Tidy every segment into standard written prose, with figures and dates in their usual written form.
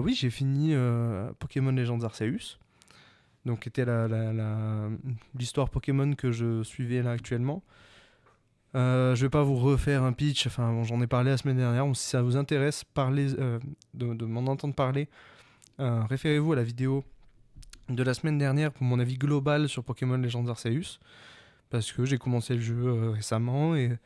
oui, j'ai fini Pokémon Legends Arceus, donc qui était l'histoire Pokémon que je suivais là actuellement. Je vais pas vous refaire un pitch, enfin bon, j'en ai parlé la semaine dernière, donc si ça vous intéresse de m'en entendre parler, référez-vous à la vidéo de la semaine dernière pour mon avis global sur Pokémon Legends Arceus, parce que j'ai commencé le jeu récemment et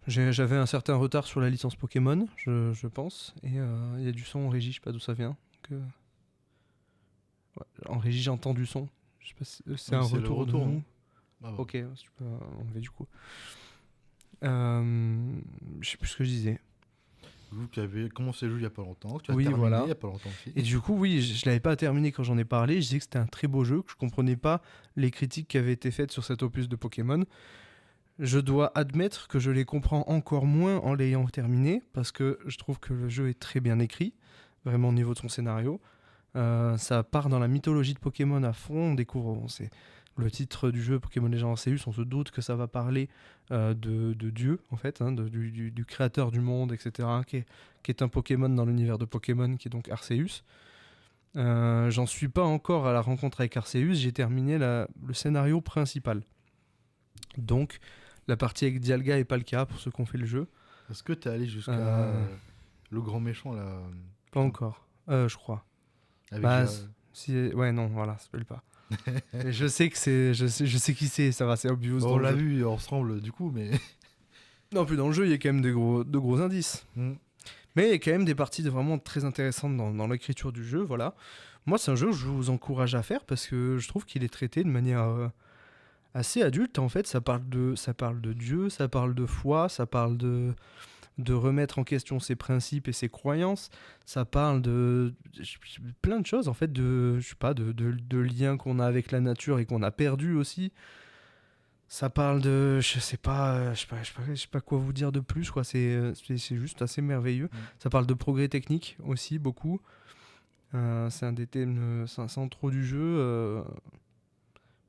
j'avais un certain retard sur la licence Pokémon, je pense, et il y a du son en régie, je sais pas d'où ça vient. Ouais, en régie j'ai entendu son, je sais pas si c'est Oui, un c'est le retour de retour, nous. non Ah, ouais. Ok, si tu peux enlever du coup. Je sais plus ce que je disais. Vous qui avez commencé le jeu il y a pas longtemps, que tu as Oui, terminé voilà. il y a pas longtemps aussi. Et du coup, oui, je l'avais pas terminé quand j'en ai parlé. Je disais que c'était un très beau jeu, que je comprenais pas les critiques qui avaient été faites sur cet opus de Pokémon. Je dois admettre que je les comprends encore moins en l'ayant terminé, parce que je trouve que le jeu est très bien écrit, vraiment au niveau de son scénario. Ça part dans la mythologie de Pokémon à fond. On découvre, c'est le titre du jeu Pokémon Legends Arceus. On se doute que ça va parler de Dieu, en fait, hein, du créateur du monde, etc., qui est un Pokémon dans l'univers de Pokémon, qui est donc Arceus. J'en suis pas encore à la rencontre avec Arceus. J'ai terminé le scénario principal. Donc, la partie avec Dialga est pas le cas pour ceux qui ont fait le jeu. Est-ce que tu es allé jusqu'à le grand méchant là Pas encore, je crois. avec Bah, Gérard- ouais, non, voilà, ça s'appelle pas. Mais je sais que je sais qui c'est, ça va, c'est obvious Bon, dans on le l'a jeu. vu ensemble du coup, mais. Non, plus dans le jeu, il y a quand même de gros indices. Hmm. Mais il y a quand même des parties vraiment très intéressantes dans l'écriture du jeu, voilà. Moi, c'est un jeu que je vous encourage à faire parce que je trouve qu'il est traité de manière assez adulte, en fait. Ça parle de Dieu, ça parle de foi, ça parle de remettre en question ses principes et ses croyances. Ça parle de plein de choses, en fait, je sais pas, de liens qu'on a avec la nature et qu'on a perdu aussi. Ça parle de, je sais pas quoi vous dire de plus, quoi. C'est juste assez merveilleux. Ça parle de progrès technique aussi, beaucoup. C'est un des thèmes centraux du jeu.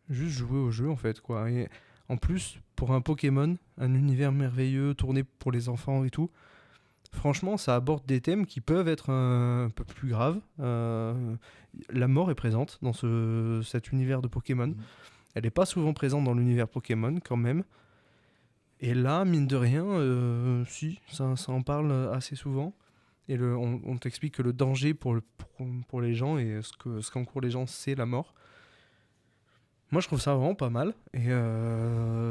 Juste jouer au jeu, en fait, quoi. Et en plus, pour un Pokémon, un univers merveilleux, tourné pour les enfants et tout, franchement, ça aborde des thèmes qui peuvent être un peu plus graves. La mort est présente dans cet univers de Pokémon. Elle n'est pas souvent présente dans l'univers Pokémon, quand même. Et là, mine de rien, si, ça en parle assez souvent. Et on t'explique que le danger pour les gens et ce qu'encourent les gens, c'est la mort. Moi, je trouve ça vraiment pas mal. Et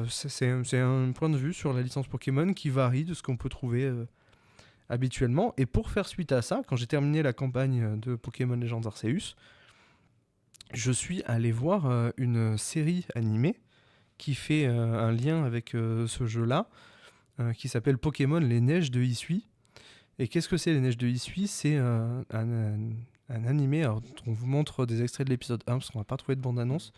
c'est un point de vue sur la licence Pokémon qui varie de ce qu'on peut trouver habituellement. Et pour faire suite à ça, quand j'ai terminé la campagne de Pokémon Legends Arceus, je suis allé voir une série animée qui fait un lien avec ce jeu-là, qui s'appelle Pokémon Les Neiges de Hisui. Et qu'est-ce que c'est les Neiges de Hisui ? C'est un animé, alors, on vous montre des extraits de l'épisode 1, parce qu'on n'a pas trouvé de bande-annonce.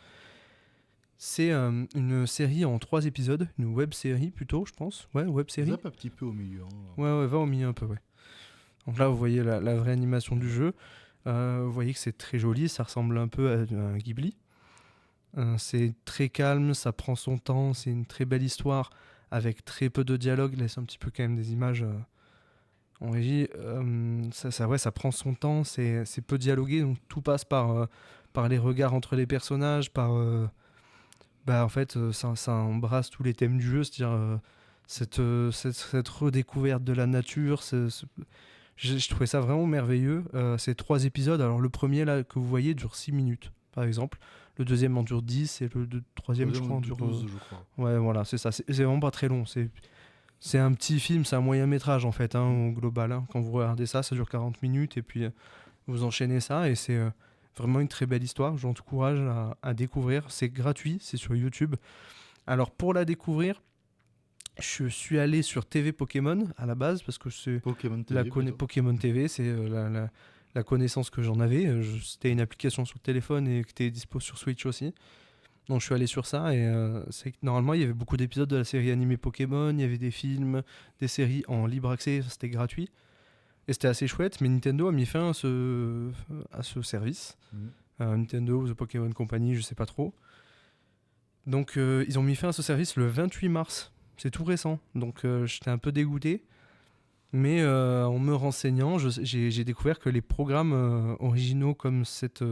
C'est une série en 3 épisodes, une web-série plutôt, je pense. Ouais, web-série. Zappe un petit peu au milieu. Hein. Ouais, va au milieu un peu, ouais. Donc là, vous voyez la vraie animation du jeu. Vous voyez que c'est très joli, ça ressemble un peu à un Ghibli. C'est très calme, ça prend son temps, c'est une très belle histoire avec très peu de dialogue, laisse un petit peu quand même des images en régie. Ça prend son temps, c'est peu dialogué, donc tout passe par les regards entre les personnages, en fait, ça embrasse tous les thèmes du jeu, c'est-à-dire cette redécouverte de la nature. Je trouvais ça vraiment merveilleux. Ces 3 épisodes, alors le premier là que vous voyez dure 6 minutes, par exemple. Le deuxième en dure 10 et le troisième, je crois, en dure 12, je crois. Ouais, voilà, c'est ça. C'est vraiment pas très long. C'est un petit film, c'est un moyen métrage en fait, au global. Hein. Quand vous regardez ça, ça dure 40 minutes et puis vous enchaînez ça et c'est vraiment une très belle histoire. J'encourage à découvrir. C'est gratuit, c'est sur YouTube. Alors pour la découvrir, je suis allé sur TV Pokémon à la base parce que c'est Pokémon TV. Pokémon TV, c'est la connaissance que j'en avais. C'était une application sur le téléphone et qui était dispo sur Switch aussi. Donc je suis allé sur ça et c'est que normalement il y avait beaucoup d'épisodes de la série animée Pokémon, il y avait des films, des séries en libre accès, c'était gratuit. Et c'était assez chouette, mais Nintendo a mis fin à ce service. Nintendo ou The Pokémon Company, je sais pas trop. Donc ils ont mis fin à ce service le 28 mars. C'est tout récent, donc j'étais un peu dégoûté. Mais en me renseignant, j'ai découvert que les programmes originaux comme cette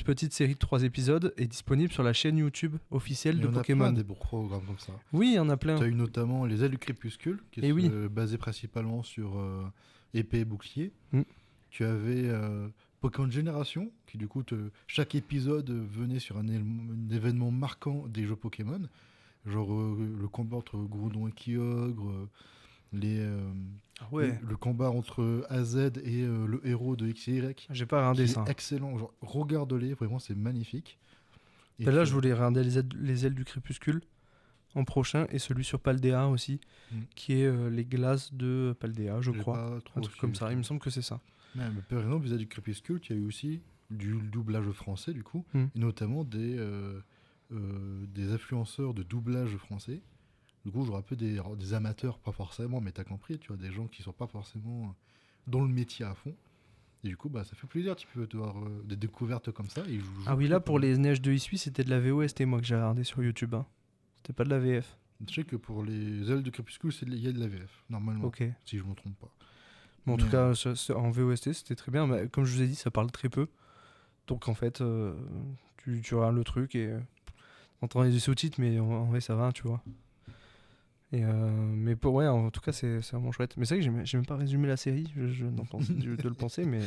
petite série de 3 épisodes est disponible sur la chaîne YouTube officielle Il y de en a plein Pokémon. des programmes comme ça. Oui, il y en a plein. Tu as eu notamment Les Ailes du Crépuscule, qui Et est oui. basé principalement sur épée et bouclier. Mm. Tu avais Pokémon Génération, qui du coup, chaque épisode venait sur un événement marquant des jeux Pokémon. Genre le combat entre Groudon et Kyogre, Ah ouais, le combat entre AZ et le héros de X et Y, j'ai pas regardé qui ça. est excellent. Genre, regarde-les, vraiment, c'est magnifique. Et Ben là, tu je as- voulais regarder les ailes du crépuscule en prochain et celui sur Paldea aussi, Mm. qui est les glaces de Paldea, je J'ai crois. pas trop Un truc comme suivi ça, il me semble que c'est ça. Mais par exemple, vis-à-vis du Crépuscule, tu as eu aussi du doublage français, du coup, Mm. et notamment des influenceurs de doublage français. Du coup, j'aurais un peu des amateurs, pas forcément, mais t'as compris, tu vois, des gens qui sont pas forcément dans le métier à fond. Et du coup, bah, ça fait plaisir, tu peux avoir des découvertes comme ça. Et ils jouent Ah oui, plutôt là, pas pour mal. les neiges de Issui, c'était de la VOST, moi, que j'ai regardé sur YouTube. Hein. C'était pas de la VF. Je sais que pour les ailes de Crépuscule, il y a de la VF, normalement, Ok. si je me trompe pas. Bon, en Mais, tout cas, en VOST, c'était très bien. Mais comme je vous ai dit, ça parle très peu. Donc, en fait, tu regardes le truc et t'entends les sous-titres, mais en vrai, ça va, tu vois. Et mais ouais, en tout cas, c'est vraiment chouette. Mais c'est vrai que j'ai même pas résumé la série, je n'en pense, de le penser, mais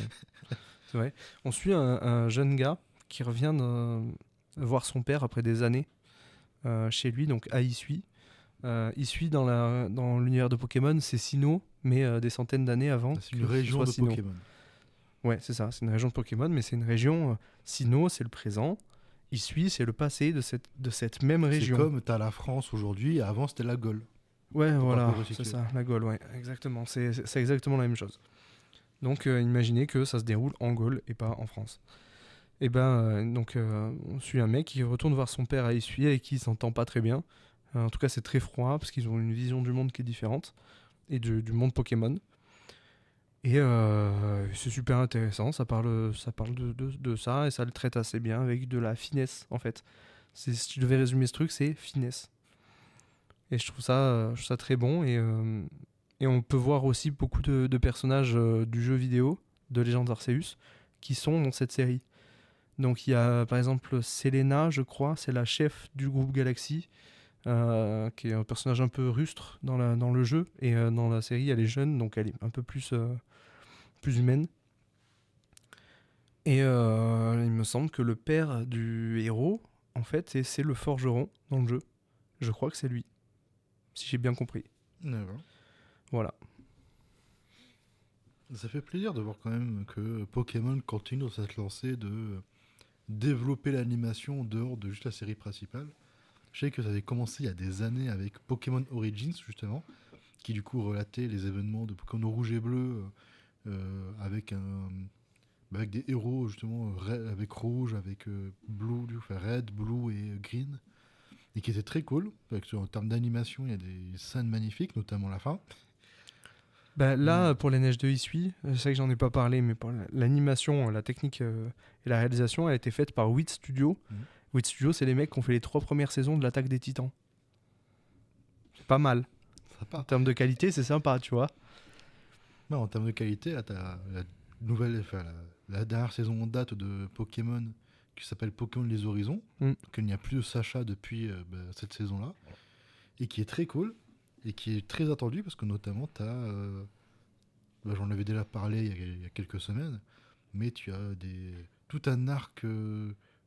c'est vrai. On suit un jeune gars qui revient voir son père après des années chez lui, donc à Issui. Issui, dans l'univers de Pokémon, c'est Sinnoh, mais des centaines d'années avant. c'est une que ce région soit de Sinnoh. Pokémon. Ouais, c'est ça, c'est une région de Pokémon, mais c'est une région. Sinnoh, c'est le présent. Issui, c'est le passé de cette même C'est région. comme t'as la France aujourd'hui, et avant c'était la Gaule. Ouais, Pour un voilà, peu c'est resituer. ça, la Gaule, ouais, exactement. C'est exactement la même chose. Donc, imaginez que ça se déroule en Gaule et pas en France. Et ben, on suit un mec qui retourne voir son père à Issui et qui s'entend pas très bien. En tout cas, c'est très froid parce qu'ils ont une vision du monde qui est différente et du monde Pokémon. Et c'est super intéressant, ça parle de ça et ça le traite assez bien avec de la finesse en fait. Si tu devais résumer ce truc, c'est finesse. Et je trouve ça très bon. Et on peut voir aussi beaucoup de personnages du jeu vidéo de Legends Arceus qui sont dans cette série. Donc il y a par exemple Selena, je crois, c'est la chef du groupe Galaxy, qui est un personnage un peu rustre dans le jeu. Et dans la série, elle est jeune, donc elle est un peu plus humaine. Et il me semble que le père du héros, en fait, c'est le forgeron dans le jeu. Je crois que c'est lui, si j'ai bien compris. D'accord. Voilà. Ça fait plaisir de voir quand même que Pokémon continue dans cette lancée de développer l'animation en dehors de juste la série principale. Je sais que ça avait commencé il y a des années avec Pokémon Origins, justement, qui du coup relatait les événements de Pokémon rouge et bleu avec des héros, justement, avec rouge, avec blue, enfin red, blue et green, et qui était très cool. En termes d'animation, il y a des scènes magnifiques, notamment la fin. Bah, là, Mais- pour les neiges de Issui, je sais que j'en ai pas parlé, mais pour l'animation, la technique et la réalisation, elle a été faite par Wit Studio. Mhm. Wit Studio, c'est les mecs qui ont fait les 3 premières saisons de l'Attaque des Titans. C'est pas mal. Ça En part. termes de qualité, c'est sympa, tu vois. Non, en termes de qualité, là, t'as la dernière saison en date de Pokémon qui s'appelle Pokémon Les Horizons, Mm. qu'il n'y a plus de Sacha depuis cette saison-là, et qui est très cool, et qui est très attendu, parce que notamment, j'en avais déjà parlé il y a quelques semaines, mais tu as tout un arc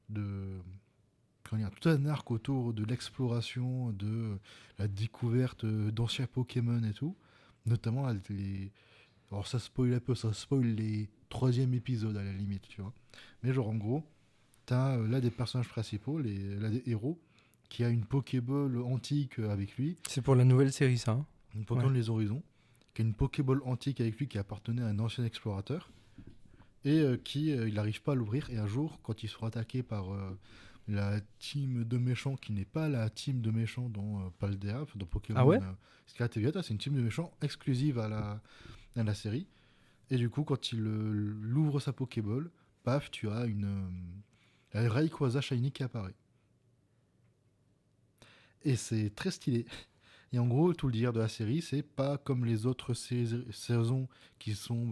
de... tout un arc autour de l'exploration, de la découverte d'anciens Pokémon et tout, notamment alors ça spoil un peu, ça spoil les 3e épisodes à la limite, tu vois. Mais genre en gros, t'as là des personnages principaux, là des héros, qui a une Pokéball antique avec lui, C'est pour la nouvelle série, ça. Hein. une Pokémon Ouais. Les Horizons, qui a une Pokéball antique avec lui qui appartenait à un ancien explorateur, et il n'arrive pas à l'ouvrir, et un jour, quand ils sont attaqués par la team de méchants, qui n'est pas la team de méchants dans Paldea, dans Pokémon Ah ouais Scarlet et Violet, c'est une team de méchants exclusive à la série. Et du coup, quand il ouvre sa Pokéball, paf, tu as un Rayquaza Shiny qui apparaît. Et c'est très stylé. Et en gros, tout le délire de la série, c'est pas comme les autres saisons qui font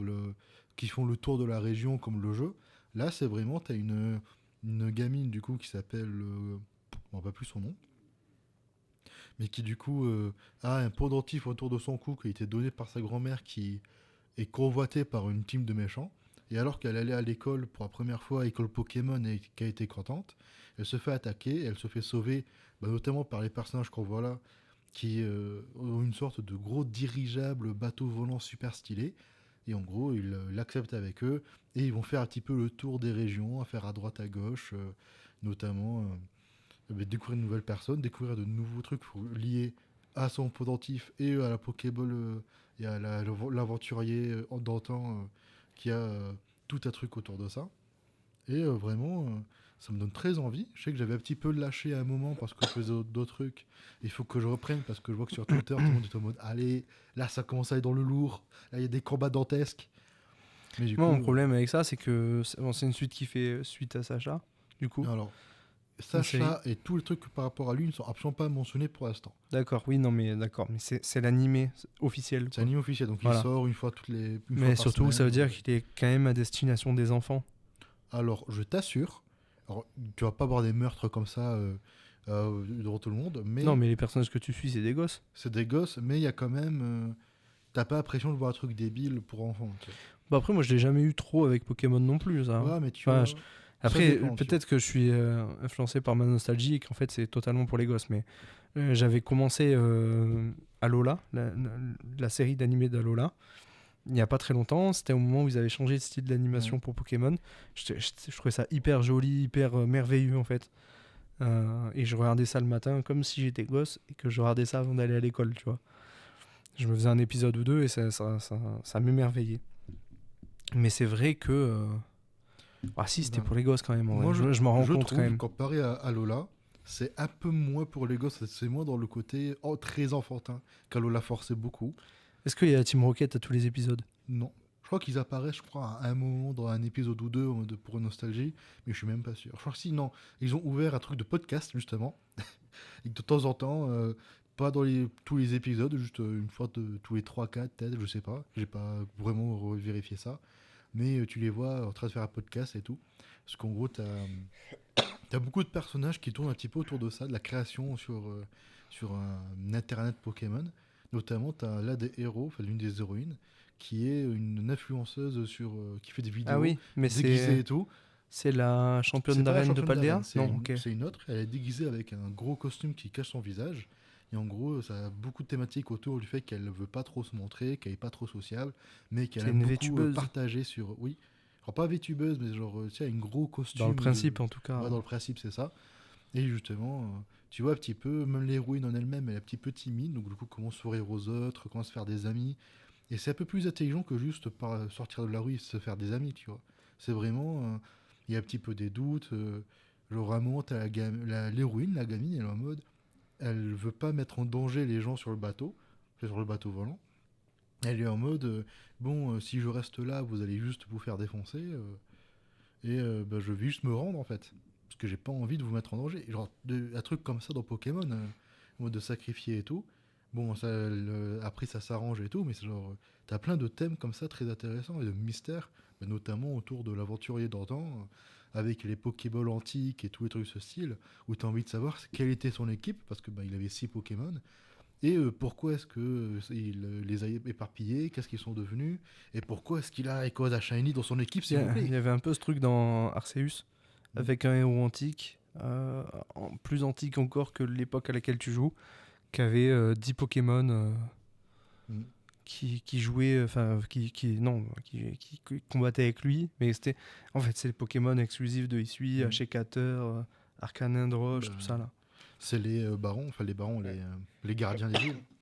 le tour de la région comme le jeu. Là, c'est vraiment, t'as une gamine du coup qui s'appelle, on va plus son nom, mais qui du coup a un pendentif autour de son cou qui a été donné par sa grand-mère qui est convoitée par une team de méchants. Et alors qu'elle allait à l'école pour la première fois, à l'école Pokémon, et qu'elle était contente, elle se fait attaquer, elle se fait sauver, notamment par les personnages qu'on voit là, qui ont une sorte de gros dirigeable bateau volant super stylé. Et en gros, ils l'acceptent avec eux, et ils vont faire un petit peu le tour des régions, à faire à droite, à gauche, notamment découvrir de nouvelles personnes, découvrir de nouveaux trucs liés à son pendentif et à la Pokéball et à l'aventurier d'antan qui a tout un truc autour de ça. Et vraiment, ça me donne très envie. Je sais que j'avais un petit peu lâché à un moment parce que je faisais d'autres trucs. Il faut que je reprenne parce que je vois que sur Twitter, tout le monde est en mode allez, là ça commence à aller dans le lourd, là il y a des combats dantesques. Mais du Moi, coup, mon problème avec ça, c'est que c'est une suite qui fait suite à Sacha, du coup. alors, Une série. Sacha et tous les trucs par rapport à lui ne sont absolument pas mentionnés pour l'instant. D'accord, oui, non, mais d'accord, mais c'est l'animé officiel. C'est un anime officiel, donc Voilà. il sort une fois toutes les. Une fois Mais par surtout, ça veut semaine. dire qu'il est quand même à destination des enfants. Alors, je t'assure, alors, tu vas pas avoir des meurtres comme ça devant tout le monde, mais, Non, mais les personnages que tu suis, c'est des gosses. c'est des gosses, mais il y a quand même. T'as pas l'impression de voir un truc débile pour enfants. Tu sais. Bah après, moi, je l'ai jamais eu trop avec Pokémon non plus, ça. Ouais, mais tu Enfin, vois. je- ça Après, dépend, tu peut-être que je suis influencé par ma nostalgie et qu'en fait, c'est totalement pour les gosses. Mais j'avais commencé Alola, la série d'animés d'Alola, il n'y a pas très longtemps. C'était au moment où ils avaient changé de style d'animation pour Pokémon. Je trouvais ça hyper joli, hyper merveilleux, en fait. Et je regardais ça le matin comme si j'étais gosse et que je regardais ça avant d'aller à l'école, tu vois. Je me faisais un épisode ou deux et ça m'émerveillait. Mais c'est vrai que... Ah si, c'était Ben, pour les gosses quand même. En Moi, vrai. Je m'en rends je compte trouve, quand même. comparé à Lola, c'est un peu moins pour les gosses, c'est moins dans le côté très enfantin qu'Alola forçait beaucoup. Est-ce qu'il y a Team Rocket à tous les épisodes? Non. Je crois qu'ils apparaissent, je crois, à un moment dans un épisode ou deux pour une nostalgie, mais je suis même pas sûr. Je crois que si, non. Ils ont ouvert un truc de podcast, justement. Et de temps en temps, pas dans tous les épisodes, juste une fois tous les 3-4, peut-être, je sais pas. J'ai pas vraiment vérifié ça. Mais tu les vois en train de faire un podcast et tout. Parce qu'en gros, t'as beaucoup de personnages qui tournent un petit peu autour de ça, de la création sur un internet Pokémon. Notamment, t'as là des héros, enfin l'une des héroïnes, qui est une influenceuse qui fait des vidéos Ah oui, mais déguisées et tout. c'est la championne C'est pas la d'arène de championne Paldea? d'arène, Non, ok. c'est une autre. Elle est déguisée avec un gros costume qui cache son visage. Et en gros, ça a beaucoup de thématiques autour du fait qu'elle ne veut pas trop se montrer, qu'elle est pas trop sociable, mais qu'elle C'est aime une beaucoup VTubeuse. partager sur. Oui, alors pas VTubeuse, mais genre, tu sais, un gros costume. Dans le principe, en tout cas. Ouais, dans le principe, c'est ça. Et justement, tu vois un petit peu, même l'héroïne en elle-même, elle est un petit peu timide, donc du coup, comment sourire aux autres, comment se faire des amis. Et c'est un peu plus intelligent que juste sortir de la rue et se faire des amis, tu vois. C'est vraiment, il y a un petit peu des doutes. Genre, vraiment, t'as l'héroïne, la gamine, elle est en mode, elle veut pas mettre en danger les gens sur le bateau volant. Elle est en mode, bon, si je reste là, vous allez juste vous faire défoncer, bah, je vais juste me rendre en fait. Parce que j'ai pas envie de vous mettre en danger. Genre, un truc comme ça dans Pokémon, en mode de sacrifier et tout. Bon, ça, après ça s'arrange et tout, mais c'est genre, t'as plein de thèmes comme ça très intéressants et de mystères, bah, notamment autour de l'aventurier d'antan, avec les Pokéballs antiques et tous les trucs de ce style, où t'as envie de savoir quelle était son équipe, parce que bah, il avait 6 Pokémon, et pourquoi est-ce que il les a éparpillés, qu'est-ce qu'ils sont devenus, et pourquoi est-ce qu'il a Echoes à Shiny dans son équipe, s'il vous Il plaît. y avait un peu ce truc dans Arceus, avec un héros antique, plus antique encore que l'époque à laquelle tu joues, qui avait 10 Pokémon Mm. qui jouaient, enfin, non, qui combattaient avec lui, mais c'était, en fait, c'est les Pokémon exclusifs de Hisui, Hachicater, Arcanine Roche, Bah, tout ça là. C'est les barons, enfin les barons, les gardiens des villes.